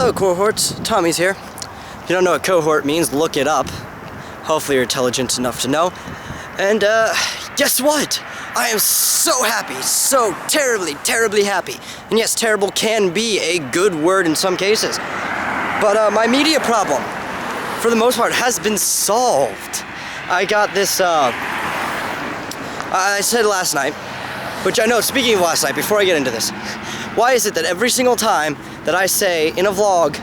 Hello cohorts, Tommy's here. If you don't know what cohort means, look it up. Hopefully you're intelligent enough to know. And guess what? I am so happy, so terribly happy. And yes, terrible can be a good word in some cases. But my media problem, for the most part, has been solved. I got this, I said last night, which I know, speaking of last night, before I get into this, why is it that every single time that I say in a vlog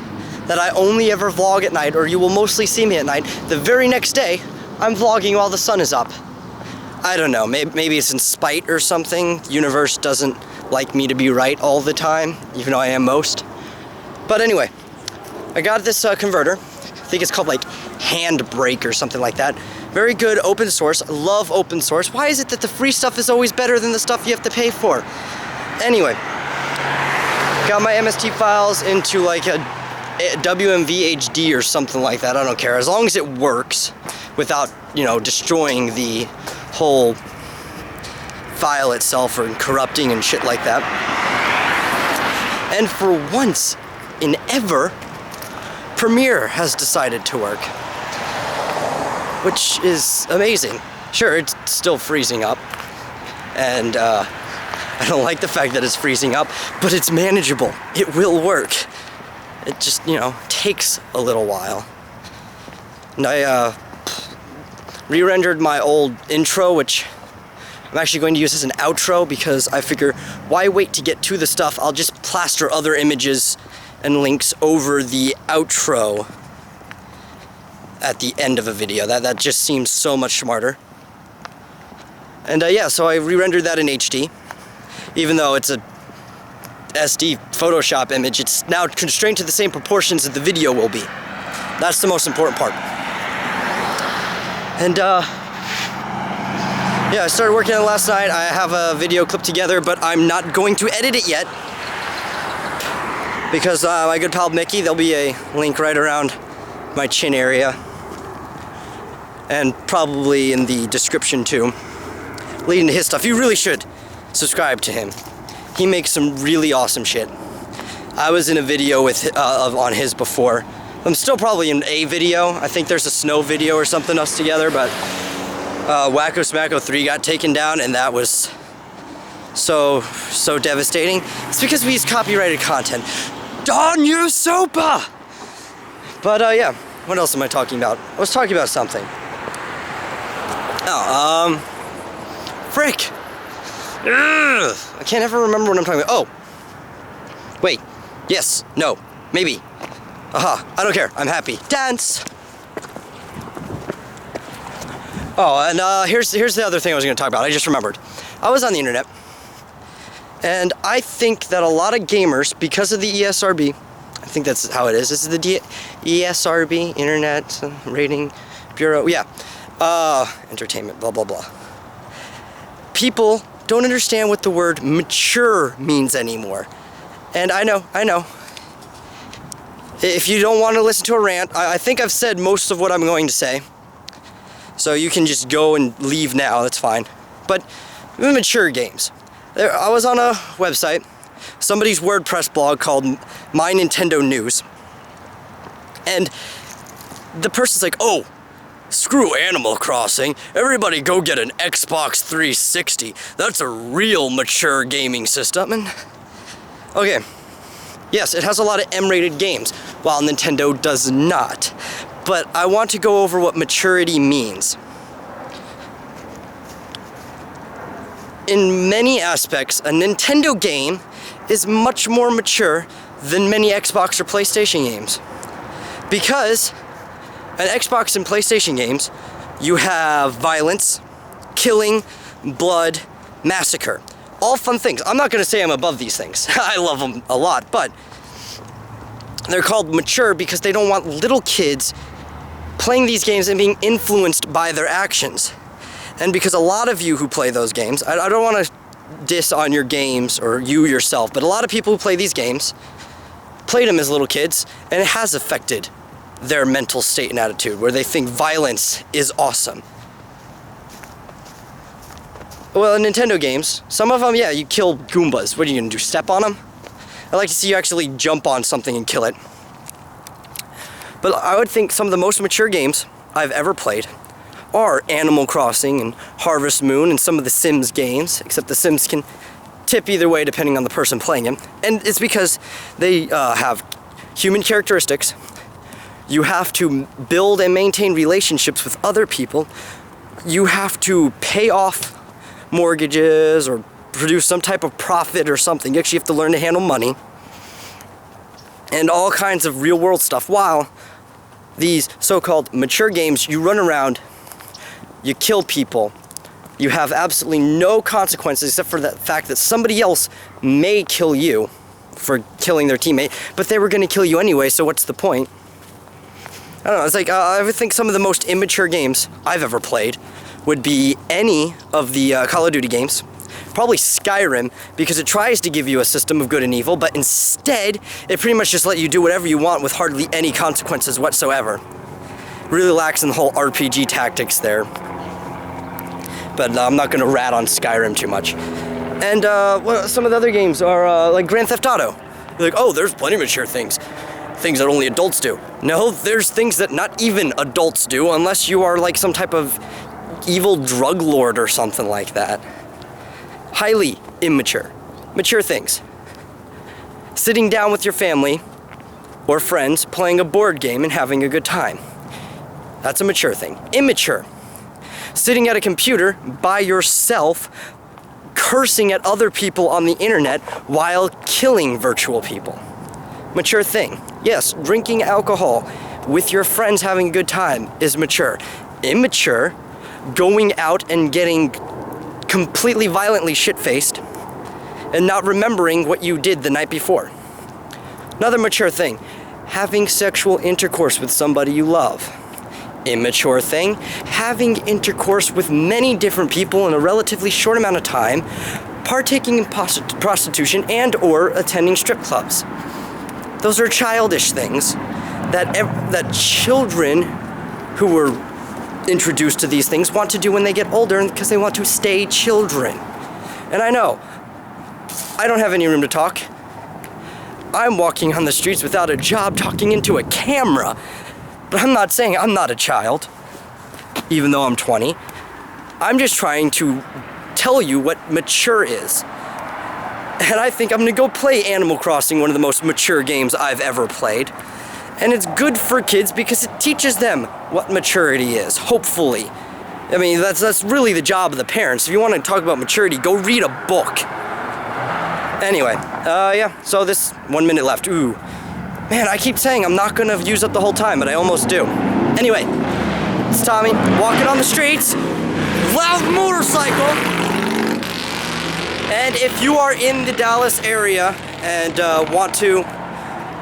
that I only ever vlog at night, or you will mostly see me at night, the very next day, I'm vlogging while the sun is up? I don't know, maybe it's in spite or something. The universe doesn't like me to be right all the time, even though I am most. But anyway, I got this converter. I think it's called like Handbrake or something like that. Very good, open source. I love open source. Why is it that the free stuff is always better than the stuff you have to pay for? Anyway, got my MST files into like a WMV HD or something like that. I don't care, as long as it works without, you know, destroying the whole file itself or corrupting and shit like that. And for once in ever, Premiere has decided to work, which is amazing. Sure, it's still freezing up, and I don't like the fact that it's freezing up, but it's manageable. It will work. It just, you know, takes a little while. And I re-rendered my old intro, which I'm actually going to use as an outro, because I figure, why wait to get to the stuff? I'll just plaster other images and links over the outro at the end of a video. That just seems so much smarter. And yeah, so I re-rendered that in HD. Even though it's a SD Photoshop image, it's now constrained to the same proportions that the video will be. That's the most important part. And yeah, I started working on it last night. I have a video clipped together, but I'm not going to edit it yet, because my good pal Mickey, there'll be a link right around my chin area, and probably in the description too, leading to his stuff. You really should subscribe to him. He makes some really awesome shit. I was in a video with on his before. I'm still probably in a video. I think there's a snow video or something us together, but Wacko Smacko 3 got taken down, and that was so devastating. It's because we use copyrighted content. Darn you, Sopa! But yeah, what else am I talking about? I was talking about something. Oh, frick! Ugh, I can't ever remember what I'm talking about. Oh! Wait. Yes. No. Maybe. Aha. I don't care. I'm happy. Dance! Oh, and here's the other thing I was going to talk about. I just remembered. I was on the internet, and I think that a lot of gamers, because of the ESRB, I think that's how it is. This is the ESRB, Internet Rating Bureau. Yeah. Entertainment, blah, blah, blah. People don't understand what the word mature means anymore. And I know. If you don't want to listen to a rant, I think I've said most of what I'm going to say. So you can just go and leave now, that's fine. But mature games. I was on a website, somebody's WordPress blog called My Nintendo News. And the person's like, oh, screw Animal Crossing. Everybody go get an Xbox 360. That's a real mature gaming system. And okay, yes, it has a lot of M-rated games, while Nintendo does not. But I want to go over what maturity means. In many aspects, a Nintendo game is much more mature than many Xbox or PlayStation games. Because an Xbox and PlayStation games, you have violence, killing, blood, massacre. All fun things. I'm not going to say I'm above these things. I love them a lot, but they're called mature because they don't want little kids playing these games and being influenced by their actions. And because a lot of you who play those games, I don't want to diss on your games or you yourself, but a lot of people who play these games played them as little kids, and it has affected their mental state and attitude, where they think violence is awesome. Well, in Nintendo games, some of them, yeah, you kill Goombas. What are you gonna do, step on them? I like to see you actually jump on something and kill it. But I would think some of the most mature games I've ever played are Animal Crossing and Harvest Moon and some of the Sims games, except the Sims can tip either way depending on the person playing them. And it's because they have human characteristics. You have to build and maintain relationships with other people. You have to pay off mortgages or produce some type of profit or something. You actually have to learn to handle money and all kinds of real world stuff. While these so-called mature games, you run around, you kill people, you have absolutely no consequences except for the fact that somebody else may kill you for killing their teammate, but they were going to kill you anyway, so what's the point? I don't know, it's like, I would think some of the most immature games I've ever played would be any of the Call of Duty games. Probably Skyrim, because it tries to give you a system of good and evil, but instead, it pretty much just let you do whatever you want with hardly any consequences whatsoever. Really lacks in the whole RPG tactics there. But I'm not going to rat on Skyrim too much. And some of the other games are like Grand Theft Auto. You're like, oh, there's plenty of mature things. Things that only adults do. No, there's things that not even adults do unless you are like some type of evil drug lord or something like that. Highly immature. Mature things. Sitting down with your family or friends, playing a board game and having a good time. That's a mature thing. Immature. Sitting at a computer by yourself, cursing at other people on the internet while killing virtual people. Mature thing. Yes, drinking alcohol with your friends having a good time is mature. Immature, going out and getting completely violently shit-faced and not remembering what you did the night before. Another mature thing, having sexual intercourse with somebody you love. Immature thing, having intercourse with many different people in a relatively short amount of time, partaking in prostitution and or attending strip clubs. Those are childish things that children who were introduced to these things want to do when they get older because they want to stay children. And I know, I don't have any room to talk. I'm walking on the streets without a job talking into a camera. But I'm not saying I'm not a child, even though I'm 20. I'm just trying to tell you what mature is. And I think I'm gonna go play Animal Crossing, one of the most mature games I've ever played. And it's good for kids because it teaches them what maturity is, hopefully. I mean, that's really the job of the parents. If you want to talk about maturity, go read a book. Anyway, yeah, so this 1 minute left. Ooh. Man, I keep saying I'm not gonna use up the whole time, but I almost do. Anyway, it's Tommy, walking on the streets, loud motorcycle. And if you are in the Dallas area and want to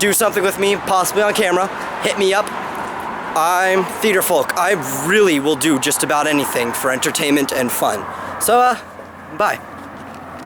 do something with me, possibly on camera, hit me up. I'm theater folk. I really will do just about anything for entertainment and fun. So, bye.